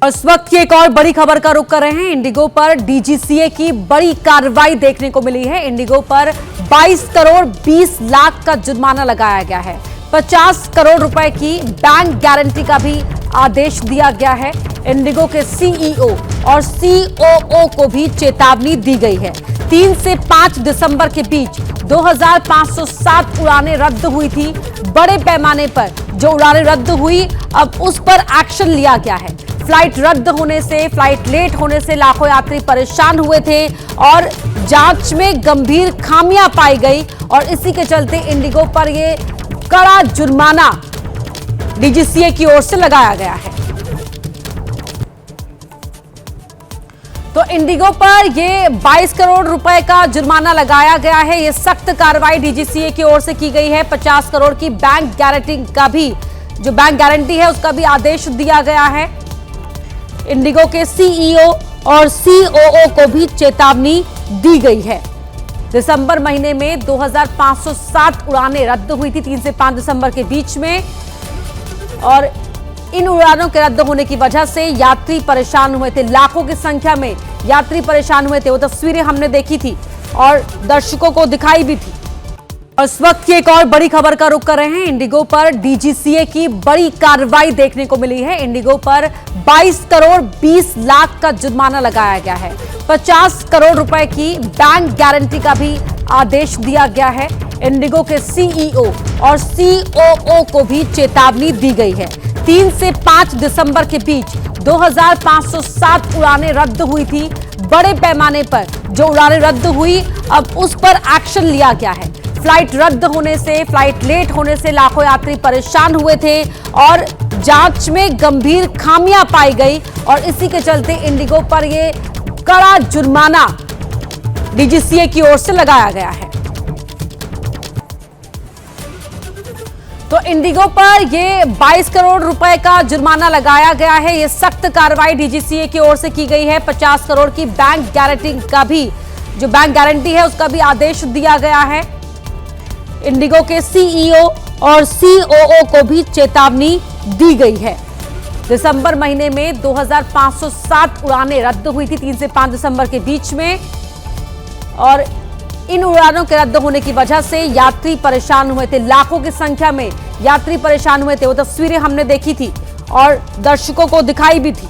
और इस वक्त की एक और बड़ी खबर का रुख कर रहे हैं। इंडिगो पर डीजीसीए की बड़ी कार्रवाई देखने को मिली है। इंडिगो पर 22 करोड़ 20 लाख का जुर्माना लगाया गया है। 50 करोड़ रुपए की बैंक गारंटी का भी आदेश दिया गया है। इंडिगो के सीईओ और सीओओ को भी चेतावनी दी गई है। 3 से 5 दिसंबर के बीच 2507 उड़ानें रद्द हुई थी। बड़े पैमाने पर जो उड़ानें रद्द हुई, अब उस पर एक्शन लिया गया है। फ्लाइट रद्द होने से, फ्लाइट लेट होने से लाखों यात्री परेशान हुए थे और जांच में गंभीर खामियां पाई गई और इसी के चलते इंडिगो पर यह कड़ा जुर्माना डीजीसीए की ओर से लगाया गया है। तो इंडिगो पर ये 22 करोड़ रुपए का जुर्माना लगाया गया है। ये सख्त कार्रवाई डीजीसीए की ओर से की गई है। 50 करोड़ की बैंक गारंटी का भी, जो बैंक गारंटी है उसका भी आदेश दिया गया है। इंडिगो के सीईओ और सीओओ को भी चेतावनी दी गई है। दिसंबर महीने में 2507 उड़ानें रद्द हुई थी 3 से 5 दिसंबर के बीच में, और इन उड़ानों के रद्द होने की वजह से यात्री परेशान हुए थे। लाखों की संख्या में यात्री परेशान हुए थे। वो तस्वीरें हमने देखी थी और दर्शकों को दिखाई भी थी। और इस वक्त की एक और बड़ी खबर का रुख कर रहे हैं। इंडिगो पर डीजीसीए की बड़ी कार्रवाई देखने को मिली है। इंडिगो पर 22 करोड़ 20 लाख का जुर्माना लगाया गया है। 50 करोड़ रुपए की बैंक गारंटी का भी आदेश दिया गया है। इंडिगो के सीईओ और सीओओ को भी चेतावनी दी गई है। 3 से 5 दिसंबर के बीच 2507 उड़ानें रद्द हुई थी। बड़े पैमाने पर जो उड़ानें रद्द हुई, अब उस पर एक्शन लिया गया है। फ्लाइट रद्द होने से, फ्लाइट लेट होने से लाखों यात्री परेशान हुए थे और जांच में गंभीर खामियां पाई गई और इसी के चलते इंडिगो पर यह कड़ा जुर्माना डीजीसीए की ओर से लगाया गया है। तो इंडिगो पर ये 22 करोड़ रुपए का जुर्माना लगाया गया है। यह सख्त कार्रवाई डीजीसीए की ओर से की गई है। 50 करोड़ की बैंक गारंटी का भी, जो बैंक गारंटी है उसका भी आदेश दिया गया है। इंडिगो के सीईओ और सीओओ को भी चेतावनी दी गई है। दिसंबर महीने में 2507 उड़ानें रद्द हुई थी 3 से 5 दिसंबर के बीच में, और इन उड़ानों के रद्द होने की वजह से यात्री परेशान हुए थे। लाखों की संख्या में यात्री परेशान हुए थे। वो तस्वीरें हमने देखी थी और दर्शकों को दिखाई भी थी।